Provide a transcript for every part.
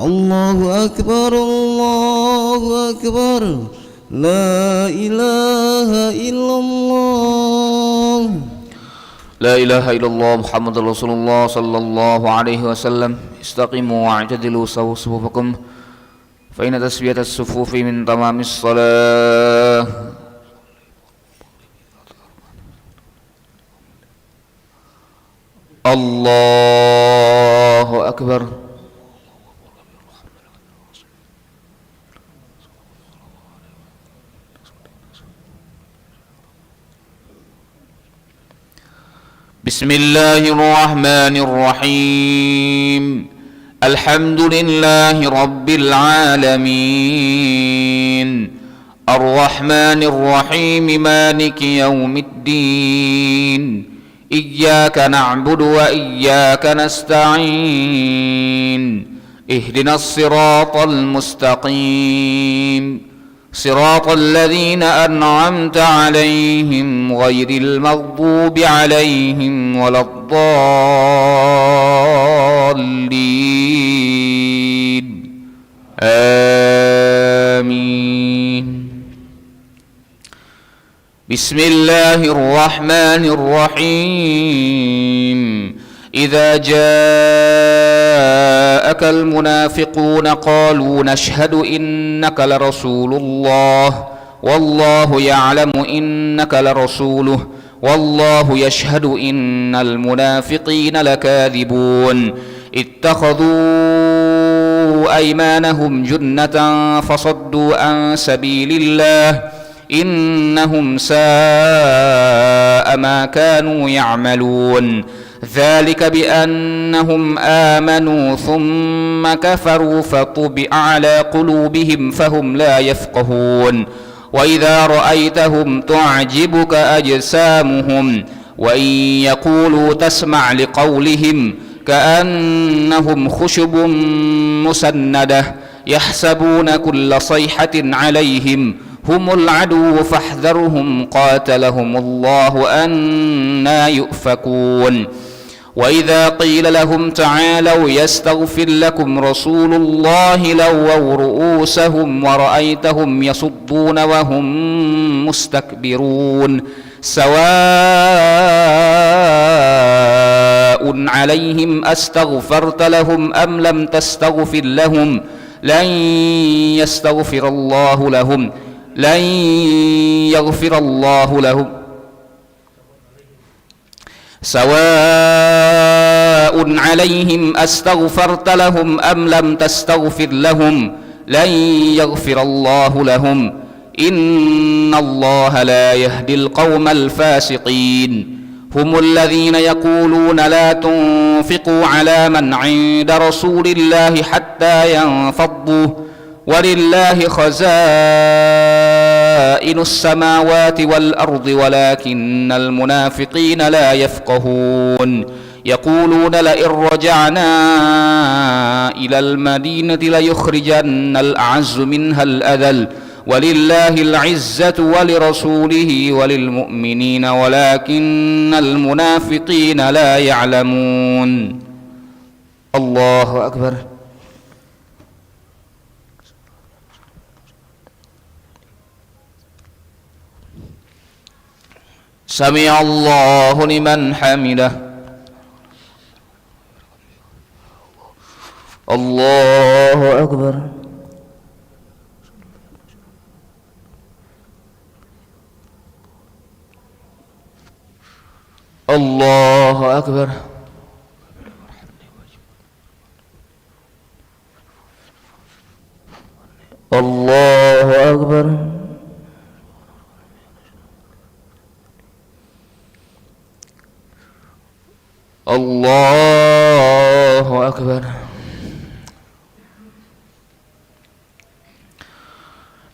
الله أكبر الله أكبر لا إله إلا الله لا إله إلا الله محمد رسول الله صلى الله عليه وسلم استقيموا واعتدلوا سووا صفوفكم فإن تسوية الصفوف من تمام الصلاة الله أكبر بسم الله الرحمن الرحيم الحمد لله رب العالمين الرحمن الرحيم مالك يوم الدين إياك نعبد وإياك نستعين اهدنا الصراط المستقيم صراط الذين أنعمت عليهم غير المغضوب عليهم ولا الضالين آمين بسم الله الرحمن الرحيم إذا جاءك المنافقون قالوا نشهد إنك لرسول الله والله يعلم إنك لرسوله والله يشهد إن المنافقين لكاذبون اتخذوا أيمانهم جنة فصدوا عن سبيل الله إنهم ساء ما كانوا يعملون ذلك بأنهم آمنوا ثم كفروا فطبع على قلوبهم فهم لا يفقهون وإذا رأيتهم تعجبك أجسامهم وإن يقولوا تسمع لقولهم كأنهم خشب مسندة يحسبون كل صيحة عليهم هم العدو فاحذرهم قاتلهم الله أنى يؤفكون وإذا قيل لهم تعالوا يستغفر لكم رسول الله لووا رؤوسهم ورأيتهم يصدون وهم مستكبرون سواء عليهم أستغفرت لهم أم لم تستغفر لهم لن يستغفر الله لهم لن يغفر الله لهم سواء عليهم أستغفرت لهم أم لم تستغفر لهم لن يغفر الله لهم إن الله لا يهدي القوم الفاسقين هم الذين يقولون لا تنفقوا على من عند رسول الله حتى ينفضوا ولله خزائن السماوات والأرض ولكن المنافقين لا يفقهون يقولون لئن رجعنا إلى المدينة ليخرجن الأعز منها الأذل ولله العزة ولرسوله وللمؤمنين ولكن المنافقين لا يعلمون الله أكبر سمع الله لمن حمده الله أكبر الله أكبر الله أكبر الله أكبر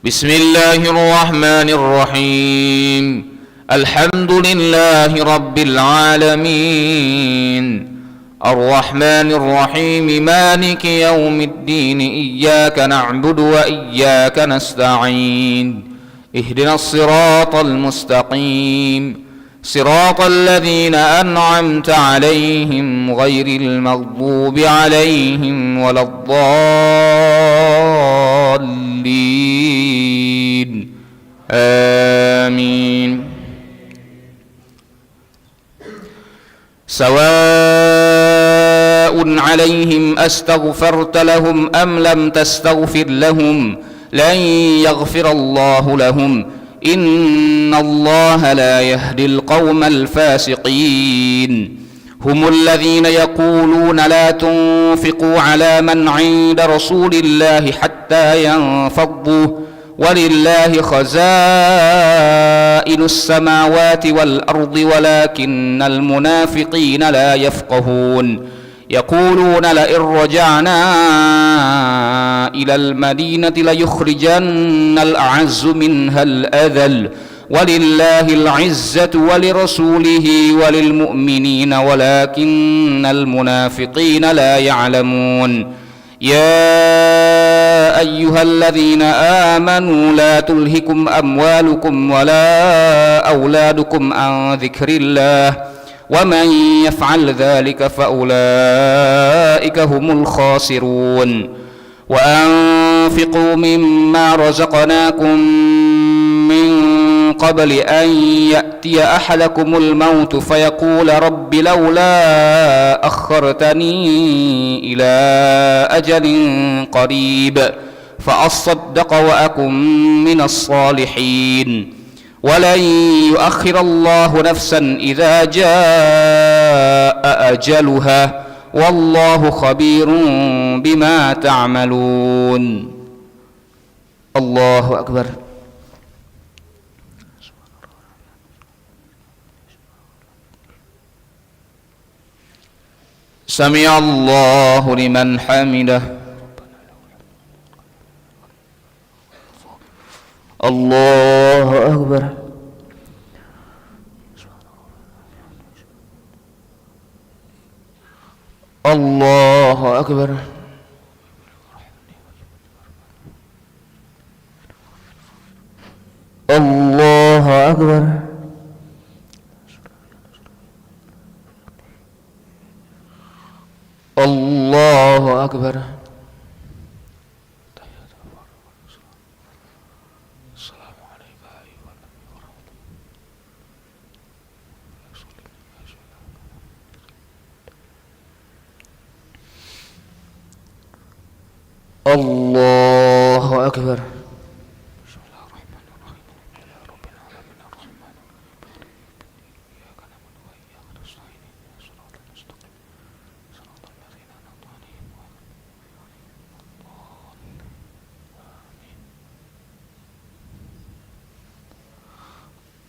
بسم الله الرحمن الرحيم الحمد لله رب العالمين الرحمن الرحيم مالك يوم الدين إياك نعبد وإياك نستعين اهدنا الصراط المستقيم صراط الذين أنعمت عليهم غير المغضوب عليهم ولا الضالين آمين. سواء عليهم أستغفرت لهم أم لم تستغفر لهم لن يغفر الله لهم إن الله لا يهدي القوم الفاسقين. هم الذين يقولون لا تنفقوا على من عند رسول الله حتى ينفضوا ولله خزائن السماوات والأرض ولكن المنافقين لا يفقهون. يقولون لئن رجعنا إلى المدينة ليخرجن الأعز منها الأذل ولله العزة ولرسوله وللمؤمنين ولكن المنافقين لا يعلمون. يا أيها الذين آمنوا لا تلهكم أموالكم ولا أولادكم عن ذكر الله ومن يفعل ذلك فأولئك هم الخاسرون. وأنفقوا مما رزقناكم من قبل أن يأتي أحدكم الموت فيقول رب لولا أخرتني إلى أجل قريب فأصدق وأكن من الصالحين. ولن يؤخر الله نفسا إذا جاء أجلها والله خبير بما تعملون. الله أكبر. سمع الله لمن حمده. الله أكبر. الله أكبر. الله أكبر. الله أكبر. الله أكبر.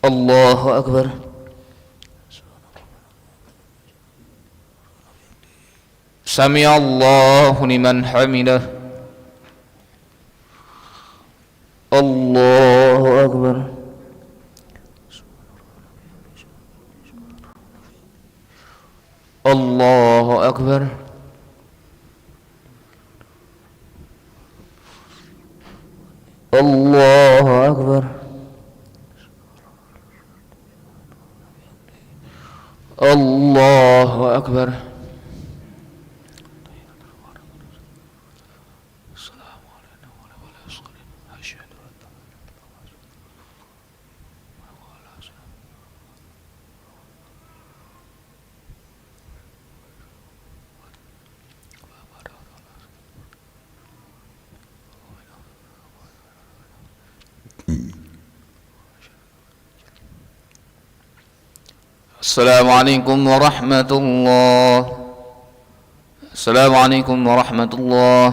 الله أكبر. سمع الله لمن حمده. الله أكبر. الله أكبر. الله أكبر. الله أكبر. السلام عليكم ورحمة الله. السلام عليكم ورحمة الله.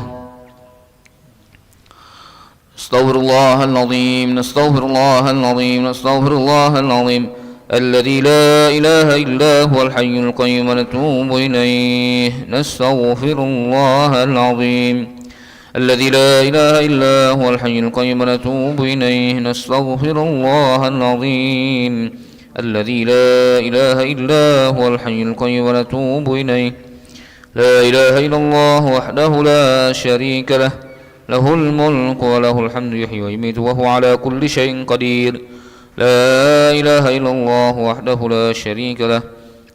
نستغفر الله العظيم. نستغفر الله العظيم. نستغفر الله العظيم الذي لا إله إلا هو الحي القيوم ونتوب إليه. نستغفر الله العظيم الذي لا إله إلا هو الحي القيوم ونتوب إليه. نستغفر الله العظيم الذي لا إله إلا هو الحي القيوم ونتوب إليه. لا إله إلا الله وحده لا شريك له له الملك وله الحمد يحيي ويميت وهو على كل شيء قدير. لا إله إلا الله وحده لا شريك له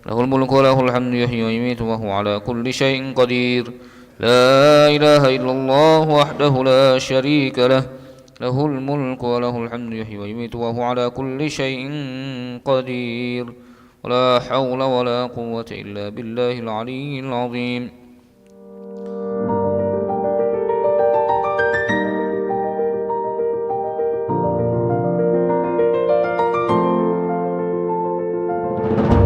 له الملك وله الحمد يحيي ويميت وهو على كل شيء قدير لا إله إلا الله وحده لا شريك له له الملك وله الحمد يحيي ويميت وهو على كل شيء قدير ولا حول ولا قوة إلا بالله العلي العظيم